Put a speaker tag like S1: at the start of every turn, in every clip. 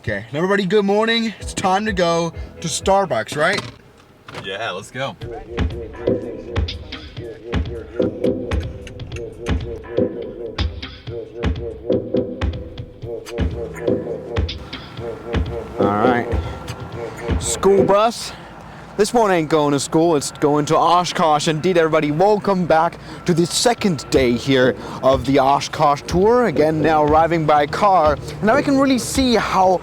S1: Okay, everybody, good morning. It's time to go to Starbucks, right?
S2: Yeah, let's go.
S1: All right. School bus. This one ain't going to school, it's going to Oshkosh. Indeed, everybody, welcome back to the second day here of the Oshkosh tour. Again, now arriving by car. Now I can really see how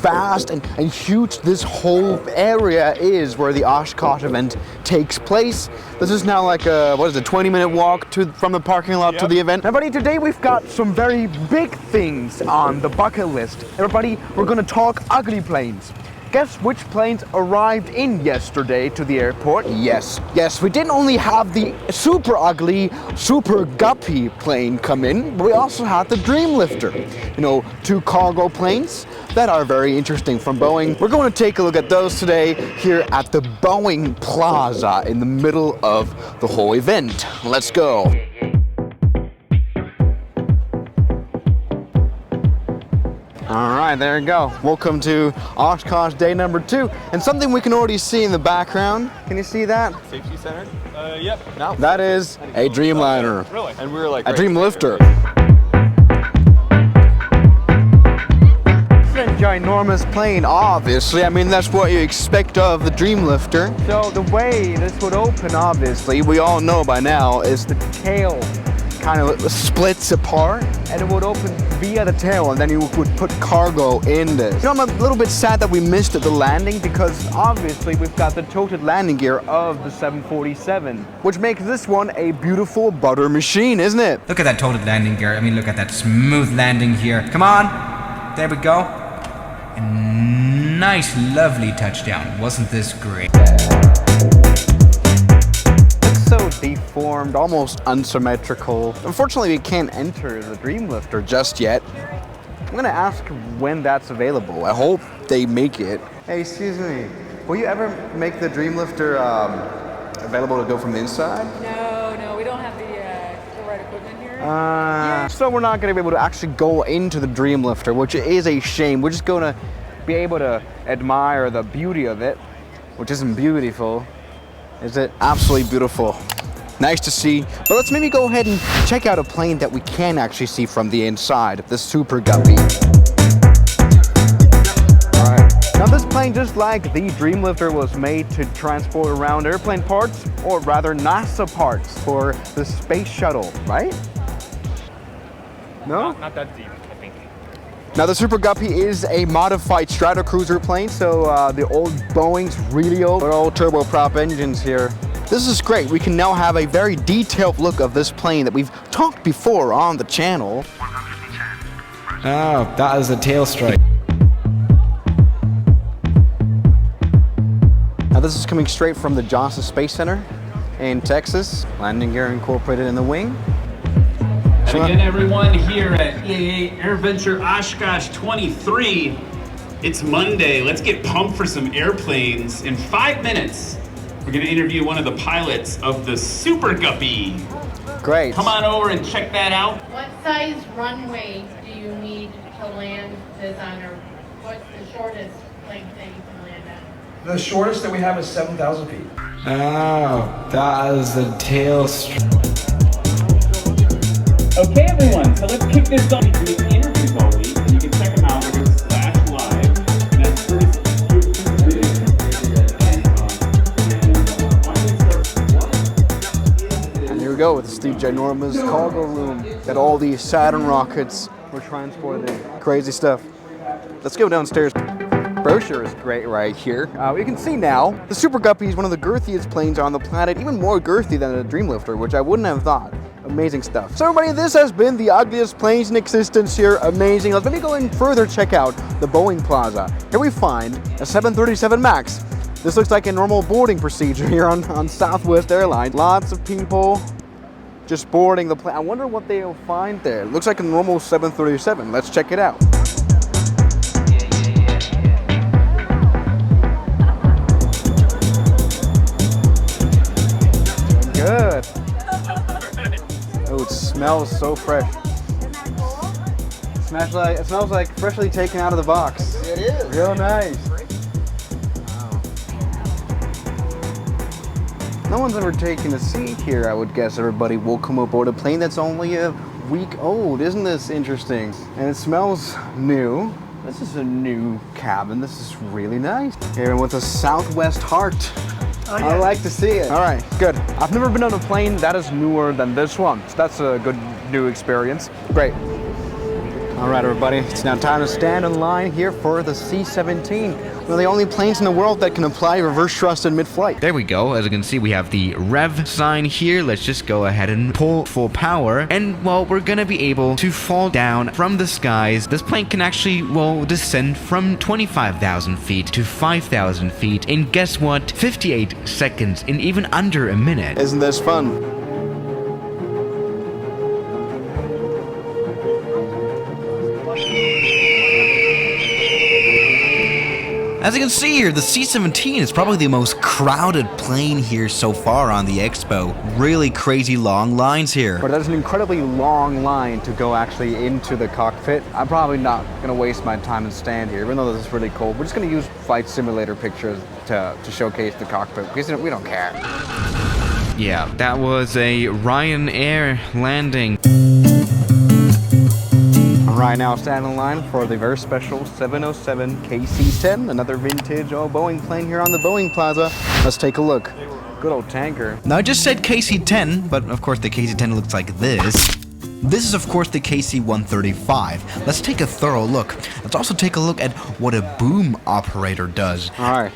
S1: vast and huge this whole area is where the Oshkosh event takes place. This is now like a, 20-minute walk from the parking lot to the event. Everybody, today we've got some very big things on the bucket list. Everybody, we're gonna talk ugly planes. Guess which planes arrived in yesterday to the airport? Yes, we didn't only have the super ugly Super Guppy plane come in, but we also had the Dreamlifter. You know, 2 cargo planes that are very interesting from Boeing. We're going to take a look at those today here at the Boeing Plaza in the middle of the whole event. Let's go. All right, there you go. Welcome to Oshkosh day number 2. And something we can already see in the background. Can you see that?
S2: Safety center? Yep. No.
S1: That is a Dreamliner.
S2: Really? And we were like...
S1: A Dreamlifter. It's a ginormous plane, obviously. I mean, that's what you expect of the Dreamlifter. So the way this would open, obviously, we all know by now, is the tail kind of splits apart and it would open via the tail, and then you would put cargo in this. You know, I'm a little bit sad that we missed the landing because obviously we've got the tilted landing gear of the 747, which makes this one a beautiful butter machine, isn't it?
S3: Look at that tilted landing gear. I mean, look at that smooth landing here. Come on. There we go. A nice, lovely touchdown. Wasn't this great?
S1: So deformed, almost unsymmetrical. Unfortunately, we can't enter the Dreamlifter just yet. I'm gonna ask when that's available. I hope they make it. Hey, excuse me. Will you ever make the Dreamlifter available to go from the inside?
S4: No, we don't have the right equipment here.
S1: So we're not gonna be able to actually go into the Dreamlifter, which is a shame. We're just gonna be able to admire the beauty of it, which isn't beautiful. Is it? Absolutely beautiful. Nice to see. But let's maybe go ahead and check out a plane that we can actually see from the inside, the Super Guppy. All right. Now this plane, just like the Dreamlifter, was made to transport around airplane parts, or rather NASA parts for the space shuttle, right? No?
S2: Not that deep, I think.
S1: Now the Super Guppy is a modified Stratocruiser plane, so the old Boeing's really old, but all turboprop engines here. This is great. We can now have a very detailed look of this plane that we've talked before on the channel.
S3: Oh, that is a tail strike.
S1: Now this is coming straight from the Johnson Space Center in Texas. Landing gear incorporated in the wing.
S5: And again, everyone, here at EAA AirVenture Oshkosh 23, it's Monday. Let's get pumped for some airplanes. In 5 minutes, we're going to interview one of the pilots of the Super Guppy.
S1: Great.
S5: Come on over and check that out.
S6: What size runway do you need to land this on, or what's the shortest length that you can land on?
S7: The shortest that we have is 7,000 feet.
S3: Oh, that is the tail strike.
S5: Okay, everyone, so let's kick this off. We do interviews all week, and you can check them out over /live. And that's first.
S1: And here we go with the Steve ginormous cargo room that all these Saturn rockets were transported in. Crazy stuff. Let's go downstairs. Brochure is great right here. You can see now, the Super Guppy is one of the girthiest planes on the planet, even more girthy than the Dreamlifter, which I wouldn't have thought. Amazing stuff. So everybody, this has been the ugliest planes in existence here. Amazing. Let's maybe go and further check out the Boeing Plaza. Here we find a 737 MAX. This looks like a normal boarding procedure here on Southwest Airlines. Lots of people just boarding the plane. I wonder what they'll find there. It looks like a normal 737. Let's check it out. Good. Oh, it smells so fresh. It smells like freshly taken out of the box. It is. Real nice. Wow. No one's ever taken a seat here. I would guess everybody will come aboard a plane that's only a week old. Isn't this interesting? And it smells new. This is a new cabin. This is really nice. Here with a Southwest heart. Oh, yeah. I like to see it. All right, good. I've never been on a plane that is newer than this one. So that's a good new experience. Great. All right, everybody, it's now time to stand in line here for the C-17. One of the only planes in the world that can apply reverse thrust in mid-flight.
S3: There we go. As you can see, we have the rev sign here. Let's just go ahead and pull full power. And, well, we're gonna be able to fall down from the skies. This plane can actually, well, descend from 25,000 feet to 5,000 feet in, guess what, 58 seconds, in even under a minute.
S1: Isn't this fun?
S8: As you can see here, the C-17 is probably the most crowded plane here so far on the Expo. Really crazy long lines here.
S1: But there's an incredibly long line to go actually into the cockpit. I'm probably not gonna waste my time and stand here, even though this is really cool. We're just gonna use flight simulator pictures to showcase the cockpit, because we don't care.
S3: Yeah, that was a Ryanair landing.
S1: Right now, standing in line for the very special 707 KC-10, another vintage old Boeing plane here on the Boeing Plaza. Let's take a look. Good old tanker.
S8: Now I just said KC-10, but of course the KC-10 looks like this. This is of course the KC-135. Let's take a thorough look. Let's also take a look at what a boom operator does.
S1: All right.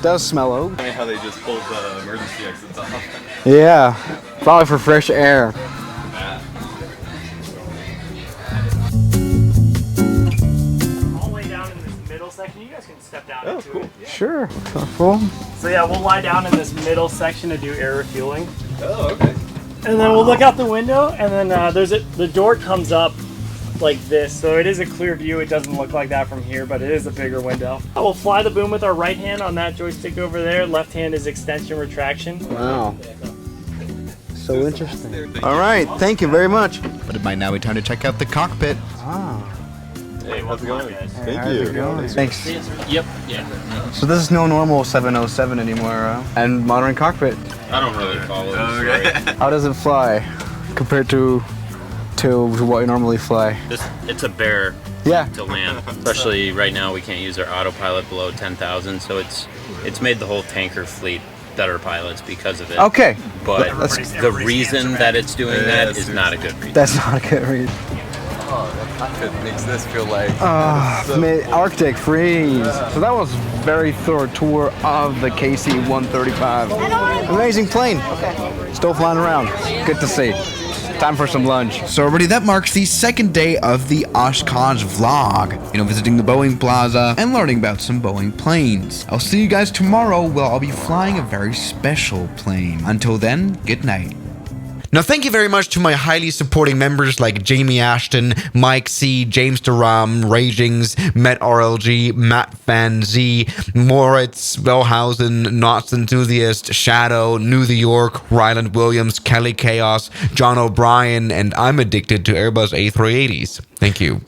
S1: Does smell old.
S2: Funny how they just pulled the emergency exits off.
S1: Yeah, probably for fresh air.
S9: Section. You guys can step down into
S2: cool.
S9: it. Yeah.
S1: Sure. Cool.
S9: So yeah, we'll lie down in this middle section to do air refueling.
S2: Oh, okay.
S9: And then we'll look out the window, and then the door comes up like this, so it is a clear view. It doesn't look like that from here, but it is a bigger window. We'll fly the boom with our right hand on that joystick over there. Left hand is extension retraction.
S1: Wow. So interesting. All right, thank you very much.
S8: But it might now be time to check out the cockpit.
S1: Ah.
S2: Hey, how's it going? Thank
S1: How's
S2: you.
S1: it going? Thanks.
S5: Yep. Yeah.
S1: So this is no normal 707 anymore, and modern cockpit.
S5: I don't really follow this.
S2: Okay.
S1: How does it fly compared to what you normally fly?
S10: It's a bear
S1: Yeah.
S10: to land, especially right now. We can't use our autopilot below 10,000, so it's made the whole tanker fleet better pilots because of it.
S1: Okay.
S10: But the reason that it's doing that is not a good reason.
S1: That's not a good reason.
S2: Oh, that cockpit makes this feel like
S1: Arctic freeze. So that was a very thorough tour of the KC-135. Amazing plane. Still flying around. Good to see. Time for some lunch.
S8: So everybody, that marks the second day of the Oshkosh vlog. Visiting the Boeing Plaza and learning about some Boeing planes. I'll see you guys tomorrow where I'll be flying a very special plane. Until then, good night. Now, thank you very much to my highly supporting members like Jamie Ashton, Mike C, James Duram, Ragings, Met RLG, Matt Fan Z, Moritz, Bellhausen, Knots Enthusiast, Shadow, New York, Ryland Williams, Kelly Chaos, John O'Brien, and I'm addicted to Airbus A380s. Thank you.